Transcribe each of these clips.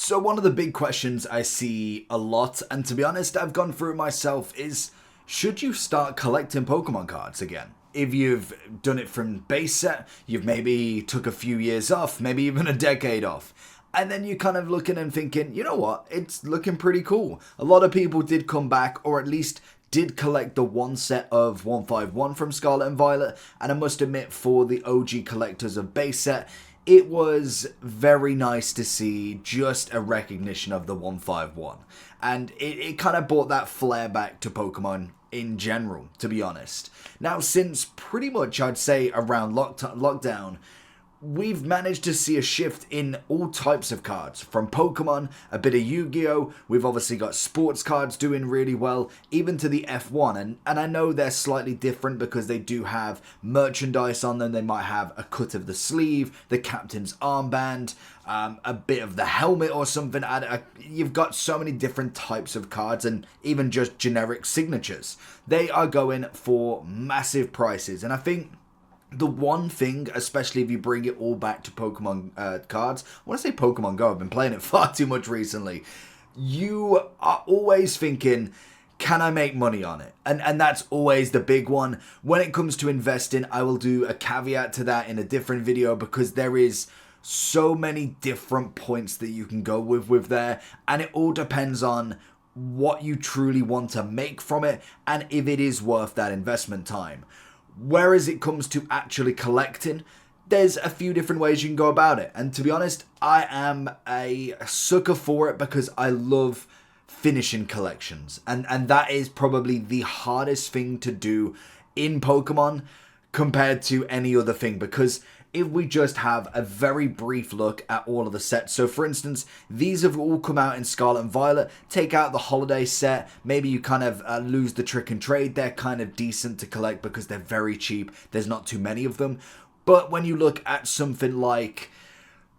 So one of the big questions I see a lot, and to be honest, I've gone through it myself, is should you start collecting Pokemon cards again? If you've done it from base set, you've maybe took a few years off, maybe even a decade off. And then you're kind of looking and thinking, you know what, it's looking pretty cool. A lot of people did come back, or at least did collect the one set of 151 from Scarlet and Violet, and I must admit, for the OG collectors of base set, it was very nice to see just a recognition of the 151. And it kind of brought that flair back to Pokemon in general, to be honest. Now, since pretty much, I'd say, around lockdown, we've managed to see a shift in all types of cards. From Pokemon, a bit of Yu-Gi-Oh! We've obviously got sports cards doing really well, even to the F1. And I know they're slightly different because they do have merchandise on them. They might have a cut of the sleeve, the captain's armband, a bit of the helmet or something. You've got so many different types of cards and even just generic signatures. They are going for massive prices. And I think the one thing, especially if you bring it all back to Pokemon cards, I want to say Pokemon Go, I've been playing it far too much recently, you are always thinking, can I make money on it? And that's always the big one. When it comes to investing, I will do a caveat to that in a different video because there is so many different points that you can go with there, and it all depends on what you truly want to make from it and if it is worth that investment time. Whereas it comes to actually collecting, there's a few different ways you can go about it. And to be honest, I am a sucker for it because I love finishing collections. And that is probably the hardest thing to do in Pokemon compared to any other thing. Because if we just have a very brief look at all of the sets. So for instance, these have all come out in Scarlet and Violet. Take out the holiday set. Maybe you kind of lose the trick and trade. They're kind of decent to collect because they're very cheap. There's not too many of them. But when you look at something like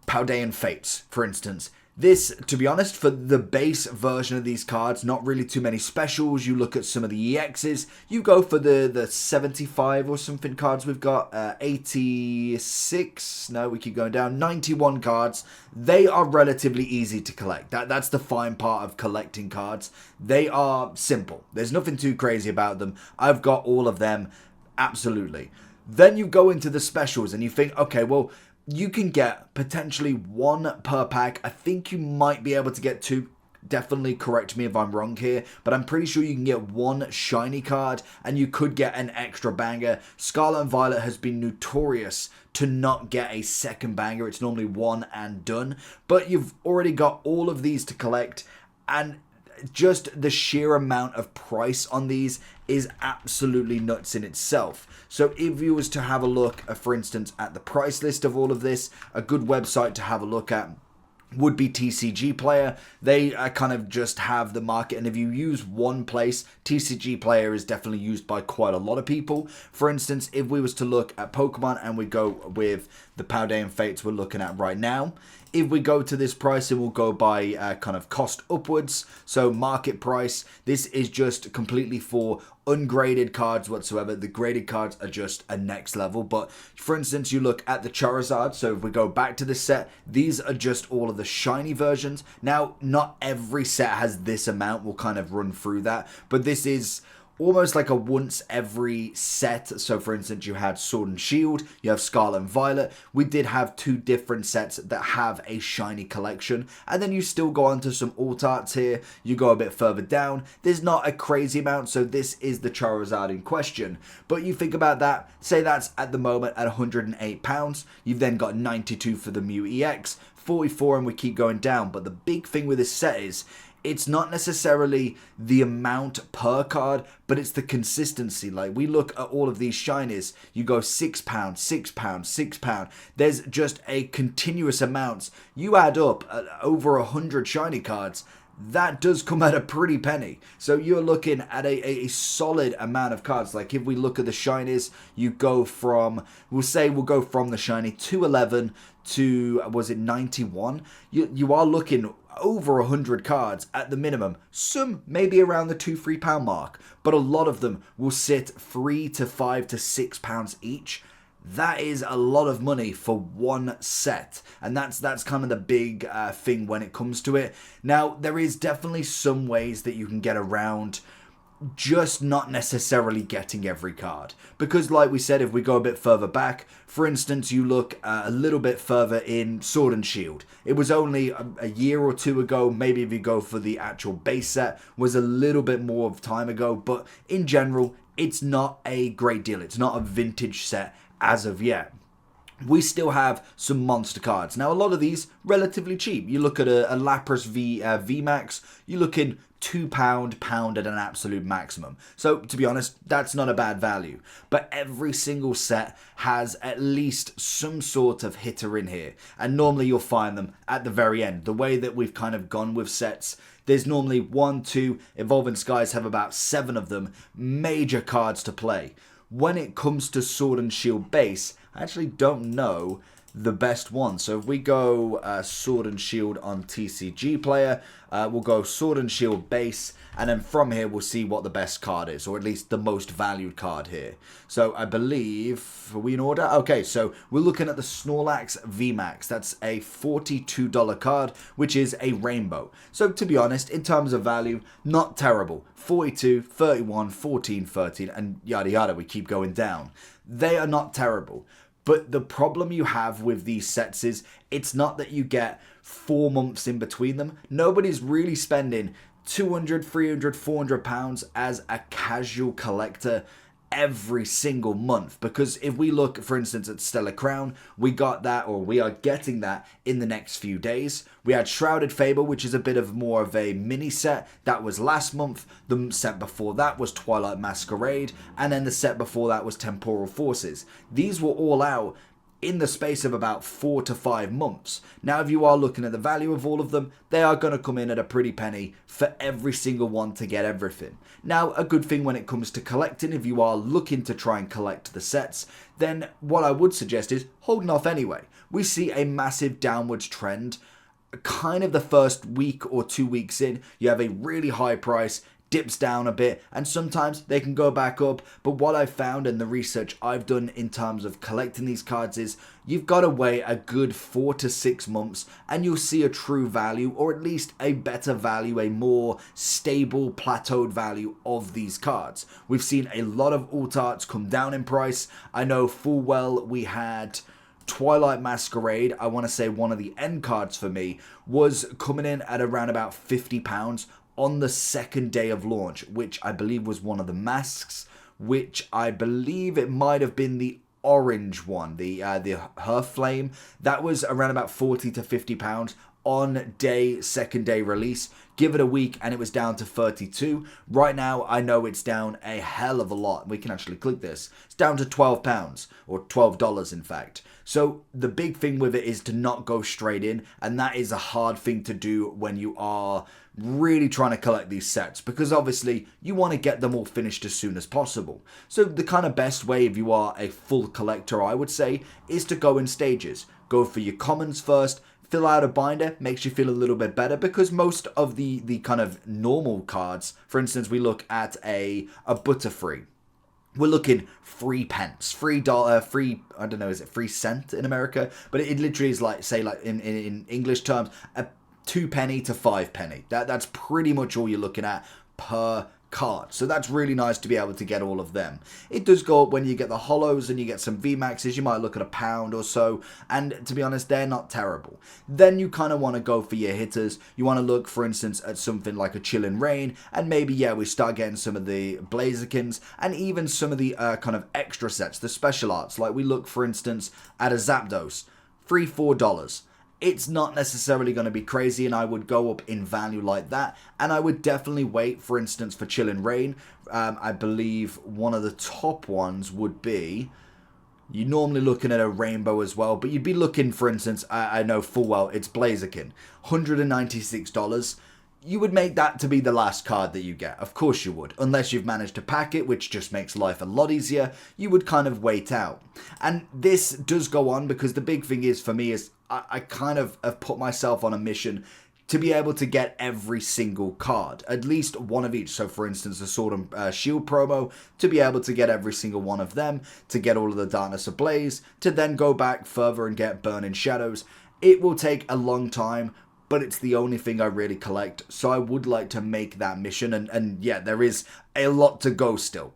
Paldean Fates, for instance, this, to be honest, for the base version of these cards, not really too many specials. You look at some of the EXs, you go for the 75 or something cards we've got, 86, no, we keep going down, 91 cards. They are relatively easy to collect. That's the fine part of collecting cards. They are simple. There's nothing too crazy about them. I've got all of them, absolutely. Then you go into the specials and you think, okay, well, you can get potentially one per pack. I think you might be able to get two. Definitely correct me if I'm wrong here, but I'm pretty sure you can get one shiny card and you could get an extra banger. Scarlet and Violet has been notorious to not get a second banger. It's normally one and done, but you've already got all of these to collect, and just the sheer amount of price on these is absolutely nuts in itself. So if you was to have a look, for instance, at the price list of all of this, a good website to have a look at would be TCG Player. They kind of just have the market, and if you use one place, TCG Player is definitely used by quite a lot of people. For instance, if we was to look at Pokemon and we go with the Paldean Fates we're looking at right now, if we go to this price, it will go by kind of cost upwards. So market price, this is just completely for ungraded cards whatsoever. The graded cards are just a next level. But for instance, you look at the Charizard. So if we go back to this set, these are just all of the shiny versions. Now, not every set has this amount. We'll kind of run through that. But this is almost like a once every set. So for instance, you had Sword and Shield, you have Scarlet and Violet. We did have two different sets that have a shiny collection, and then you still go on to some alt arts here. You go a bit further down, there's not a crazy amount. So this is the Charizard in question, but you think about that, say that's at the moment at £108. You've then got 92 for the Mew EX, 44, and we keep going down. But the big thing with this set is it's not necessarily the amount per card, but it's the consistency. Like, we look at all of these shinies, you go £6, £6, £6. There's just a continuous amounts. You add up over 100 shiny cards, that does come at a pretty penny. So you're looking at a solid amount of cards. Like, if we look at the shinies, you go from, we'll go from the shiny 211 to, was it 91? You are looking over 100 cards at the minimum. Some maybe around the £2-3 mark, but a lot of them will sit £3 to £5 to £6 each. That is a lot of money for one set, and that's kind of the big thing when it comes to it. Now, there is definitely some ways that you can get around just not necessarily getting every card, because like we said, if we go a bit further back, for instance, you look a little bit further in Sword and Shield, it was only a year or two ago. Maybe if you go for the actual base set, was a little bit more of time ago, but in general, it's not a great deal. It's not a vintage set as of yet. We still have some monster cards. Now, a lot of these relatively cheap. You look at a Lapras VMAX, you're looking £2 at an absolute maximum. So, to be honest, that's not a bad value. But every single set has at least some sort of hitter in here. And normally you'll find them at the very end. The way that we've kind of gone with sets, there's normally 1, 2, Evolving Skies have about 7 of them, major cards to play. When it comes to Sword and Shield base, I actually don't know the best one. So if we go Sword and Shield on TCG Player, we'll go Sword and Shield base, and then from here we'll see what the best card is, or at least the most valued card here. So I believe, are we in order? Okay, so we're looking at the Snorlax VMAX. That's a $42 card, which is a rainbow. So to be honest, in terms of value, not terrible. 42, 31, 14, 13, and yada yada, we keep going down. They are not terrible. But the problem you have with these sets is it's not that you get 4 months in between them. Nobody's really spending 200, 300, 400 pounds as a casual collector every single month, because if we look, for instance, at Stellar Crown, we got that, or we are getting that in the next few days. We had Shrouded Fable, which is a bit of more of a mini set. That was last month. The set before that was Twilight Masquerade, and then the set before that was Temporal Forces. These were all out in the space of about 4 to 5 months. Now, if you are looking at the value of all of them, they are going to come in at a pretty penny for every single one to get everything. Now, a good thing when it comes to collecting, if you are looking to try and collect the sets, then what I would suggest is holding off anyway. We see a massive downwards trend. Kind of the first week or 2 weeks in, you have a really high price, dips down a bit, and sometimes they can go back up. But what I've found in the research I've done in terms of collecting these cards is you've got to wait a good 4 to 6 months and you'll see a true value, or at least a better value, a more stable plateaued value of these cards. We've seen a lot of alt arts come down in price. I know full well we had Twilight Masquerade, I want to say one of the end cards for me, was coming in at around about £50 on the second day of launch, which I believe was one of the masks, which I believe it might have been the orange one, the Her Flame. That was around about £40 to £50 on second day release. Give it a week and it was down to 32. Right now, I know it's down a hell of a lot. We can actually click this. It's down to £12, or $12 in fact. So the big thing with it is to not go straight in, and that is a hard thing to do when you are really trying to collect these sets, because obviously you want to get them all finished as soon as possible. So the kind of best way, if you are a full collector, I would say, is to go in stages. Go for your commons first, fill out a binder, makes you feel a little bit better, because most of the kind of normal cards, for instance, we look at a Butterfree. We're looking 3 pence, $3, I don't know, is it 3 cent in America? But it literally is like, say, like in English terms, a 2 penny to 5 penny. That's pretty much all you're looking at per card. So that's really nice to be able to get all of them. It does go up when you get the hollows and you get some VMAXs. You might look at £1 or so, and to be honest, they're not terrible. Then you kind of want to go for your hitters. You want to look, for instance, at something like a Chilling Reign, and maybe, yeah, we start getting some of the Blazikens, and even some of the kind of extra sets, the special arts. Like we look, for instance, at a Zapdos, $3, $4. It's not necessarily going to be crazy, and I would go up in value like that. And I would definitely wait, for instance, for Chilling Reign. I believe one of the top ones would be, you're normally looking at a rainbow as well, but you'd be looking, for instance, I know full well, it's Blaziken, $196. You would make that to be the last card that you get. Of course you would. Unless you've managed to pack it, which just makes life a lot easier, you would kind of wait out. And this does go on, because the big thing is, for me, is I kind of have put myself on a mission to be able to get every single card, at least one of each. So for instance, the Sword and Shield promo, to be able to get every single one of them, to get all of the Darkness Ablaze, to then go back further and get Burning Shadows. It will take a long time, but it's the only thing I really collect, so I would like to make that mission, and yeah, there is a lot to go still.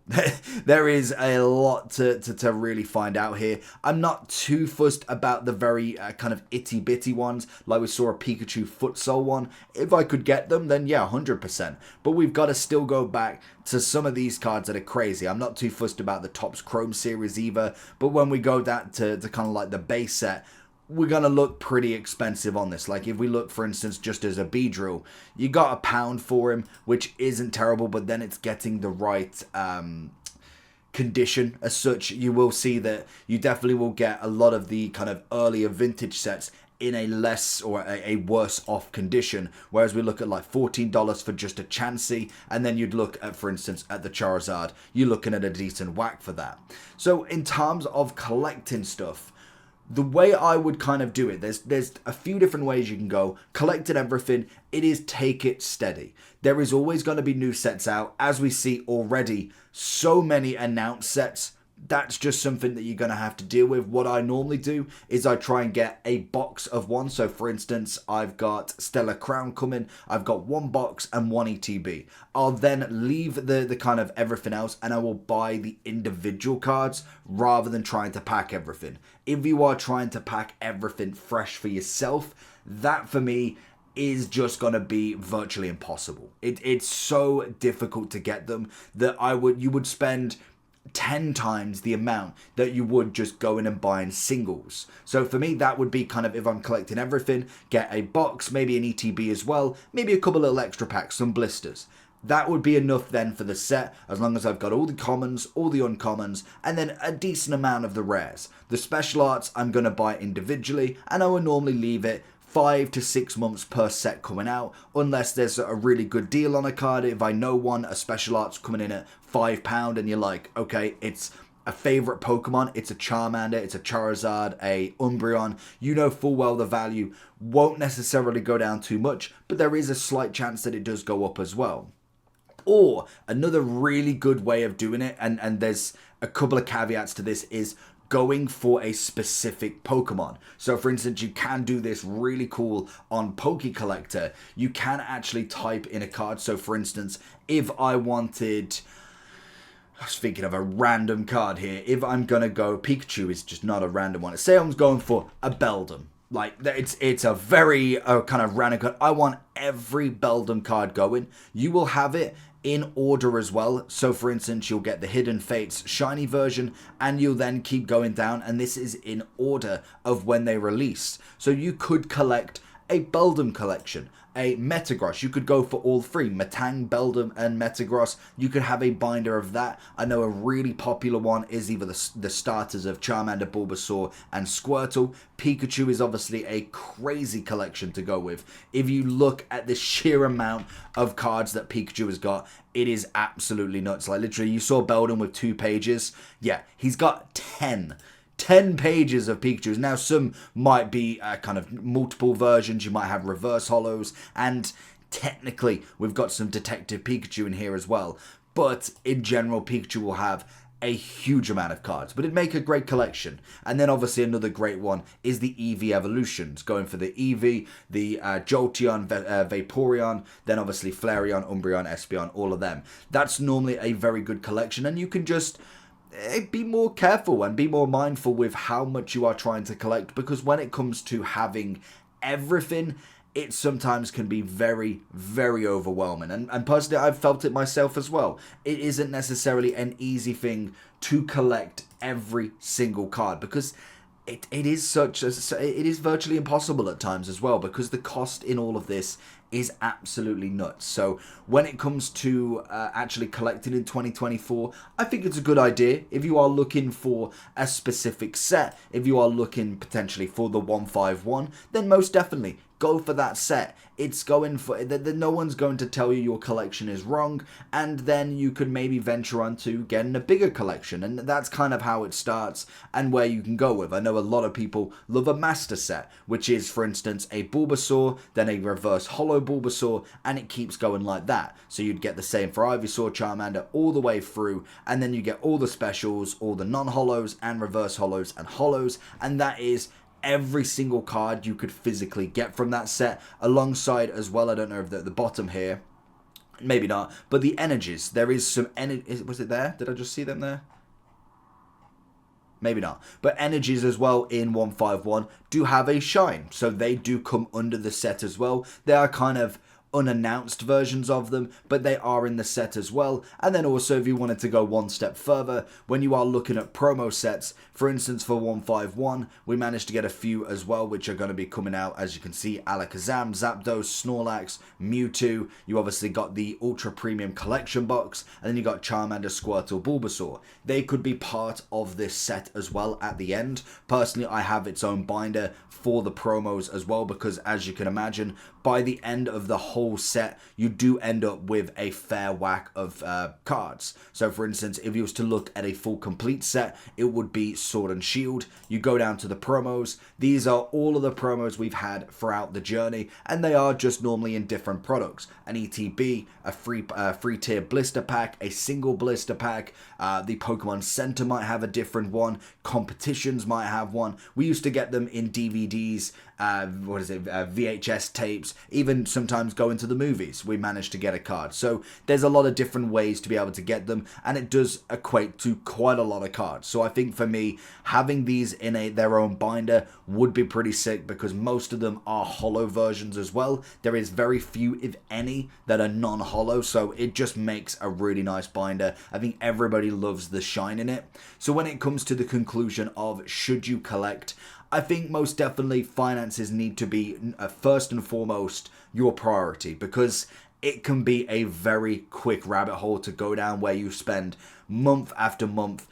There is a lot to really find out here. I'm not too fussed about the very kind of itty-bitty ones, like we saw a Pikachu Futsal one. If I could get them, then yeah, 100%. But we've got to still go back to some of these cards that are crazy. I'm not too fussed about the Topps Chrome series either, but when we go down to kind of like the base set, we're going to look pretty expensive on this. Like if we look, for instance, just as a Beedrill, you got £1 for him, which isn't terrible, but then it's getting the right condition as such. You will see that you definitely will get a lot of the kind of earlier vintage sets in a less or a worse off condition, whereas we look at like $14 for just a Chansey, and then you'd look at, for instance, at the Charizard, you're looking at a decent whack for that. So in terms of collecting stuff, the way I would kind of do it, there's a few different ways you can go. Collecting everything, it is take it steady. There is always going to be new sets out. As we see already, so many announced sets. That's just something that you're going to have to deal with. What I normally do is I try and get a box of one. So for instance, I've got Stellar Crown coming. I've got one box and one ETB. I'll then leave the kind of everything else, and I will buy the individual cards rather than trying to pack everything. If you are trying to pack everything fresh for yourself, that for me is just going to be virtually impossible. It's so difficult to get them that you would spend 10 times the amount that you would just going and buying singles. So for me, that would be kind of, if I'm collecting everything, get a box, maybe an ETB as well, maybe a couple little extra packs, some blisters. That would be enough then for the set, as long as I've got all the commons, all the uncommons, and then a decent amount of the rares. The special arts I'm going to buy individually, and I would normally leave it 5 to 6 months per set coming out, unless there's a really good deal on a card. If I know a special art's coming in at £5, and you're like, okay, it's a favorite Pokemon, it's a Charmander, it's a Charizard, a Umbreon, you know full well the value won't necessarily go down too much, but there is a slight chance that it does go up as well. Or another really good way of doing it, and there's a couple of caveats to this, is going for a specific Pokemon. So for instance, you can do this really cool on Poke Collector. You can actually type in a card. So for instance, if I wanted, I was thinking of a random card here. If I'm going to go, Pikachu is just not a random one. Say I'm going for a Beldum. Like, it's a very kind of random card. I want every Beldum card going. You will have it in order as well. So for instance, you'll get the Hidden Fates shiny version, and you'll then keep going down, and this is in order of when they release. So you could collect a Beldum collection, a Metagross. You could go for all three, Metang, Beldum, and Metagross. You could have a binder of that. I know a really popular one is either the starters of Charmander, Bulbasaur, and Squirtle. Pikachu is obviously a crazy collection to go with. If you look at the sheer amount of cards that Pikachu has got, it is absolutely nuts. Like literally, you saw Beldum with 2 pages. Yeah, he's got 10 pages of Pikachus. Now, some might be kind of multiple versions. You might have reverse holos, and technically, we've got some Detective Pikachu in here as well. But in general, Pikachu will have a huge amount of cards, but it'd make a great collection. And then obviously another great one is the Eevee evolutions, going for the Eevee, the Jolteon, Vaporeon, then obviously Flareon, Umbreon, Espeon, all of them. That's normally a very good collection, and you can just be more careful and be more mindful with how much you are trying to collect, because when it comes to having everything, it sometimes can be very, very overwhelming. And personally, I've felt it myself as well. It isn't necessarily an easy thing to collect every single card, because it is virtually impossible at times as well, because the cost in all of this is absolutely nuts. So when it comes to actually collecting in 2024, I think it's a good idea. If you are looking for a specific set, if you are looking potentially for the 151, then most definitely go for that set. It's going for that. No one's going to tell you your collection is wrong, and then you could maybe venture on to getting a bigger collection, and that's kind of how it starts and where you can go with. I know a lot of people love a master set, which is, for instance, a Bulbasaur, then a reverse holo Bulbasaur, and it keeps going like that. So you'd get the same for Ivysaur, Charmander, all the way through, and then you get all the specials, all the non-holos, and reverse holos and holos, and that is every single card you could physically get from that set, alongside as well, I don't know if they're at the bottom here, maybe not, but the energies. There is some energy. Was it there? Did I just see them there? Maybe not. But energies as well in 151 do have a shine, so they do come under the set as well. They are kind of unannounced versions of them, but they are in the set as well. And then also, if you wanted to go one step further, when you are looking at promo sets, for instance, for 151, we managed to get a few as well, which are going to be coming out, as you can see: Alakazam, Zapdos, Snorlax, Mewtwo. You obviously got the Ultra Premium Collection box, and then you got Charmander, Squirtle, Bulbasaur. They could be part of this set as well at the end. Personally, I have its own binder for the promos as well, because as you can imagine, by the end of the whole set, you do end up with a fair whack of cards. So for instance, if you was to look at a full complete set, it would be Sword and Shield. You go down to the promos. These are all of the promos we've had throughout the journey, and they are just normally in different products: an ETB, a free tier blister pack, a single blister pack. The Pokemon Center might have a different one. Competitions might have one. We used to get them in DVDs, VHS tapes, even sometimes going to the movies, we managed to get a card. So there's a lot of different ways to be able to get them, and it does equate to quite a lot of cards. So I think for me, having these in their own binder would be pretty sick, because most of them are holo versions as well. There is very few, if any, that are non-holo, so it just makes a really nice binder. I think everybody loves the shine in it. So when it comes to the conclusion of should you collect, I think most definitely finances need to be first and foremost your priority, because it can be a very quick rabbit hole to go down, where you spend month after month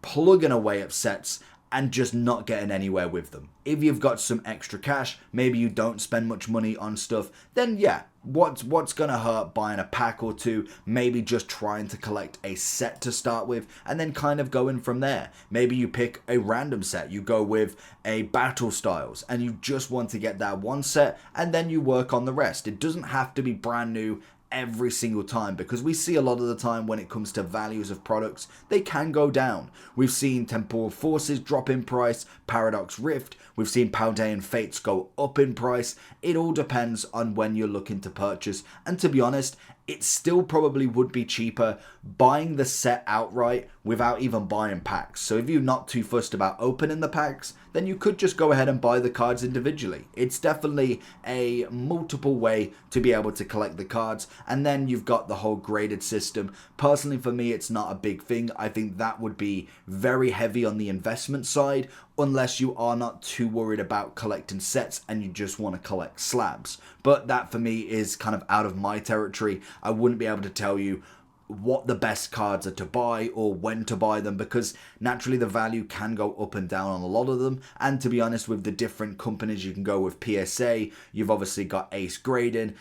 plugging away at sets and just not getting anywhere with them. If you've got some extra cash, maybe you don't spend much money on stuff, then yeah, what's gonna hurt buying a pack or two, maybe just trying to collect a set to start with, and then kind of going from there. Maybe you pick a random set, you go with a Battle Styles, and you just want to get that one set, and then you work on the rest. It doesn't have to be brand new every single time, because we see a lot of the time when it comes to values of products, they can go down. We've seen Temporal Forces drop in price, Paradox Rift, we've seen Paldean Fates go up in price. It all depends on when you're looking to purchase, and to be honest, it still probably would be cheaper buying the set outright without even buying packs. So if you're not too fussed about opening the packs, then you could just go ahead and buy the cards individually. It's definitely a multiple way to be able to collect the cards, and then you've got the whole graded system. Personally, for me, it's not a big thing. I think that would be very heavy on the investment side, unless you are not too worried about collecting sets and you just want to collect slabs. But that for me is kind of out of my territory. I wouldn't be able to tell you what the best cards are to buy or when to buy them, because naturally the value can go up and down on a lot of them. And to be honest, with the different companies, you can go with PSA, you've obviously got Ace Grading,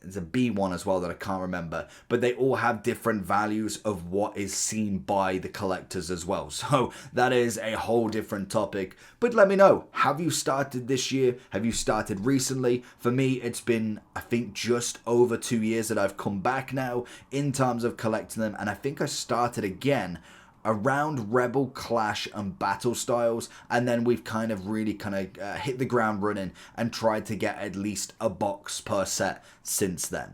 there's a B one as well that I can't remember, but they all have different values of what is seen by the collectors as well. So that is a whole different topic. But let me know, have you started this year? Have you started recently? For me, it's been, I think, just over 2 years that I've come back now in terms of collecting them, and I think I started again around Rebel, Clash and Battle Styles, and then we've kind of really hit the ground running and tried to get at least a box per set since then.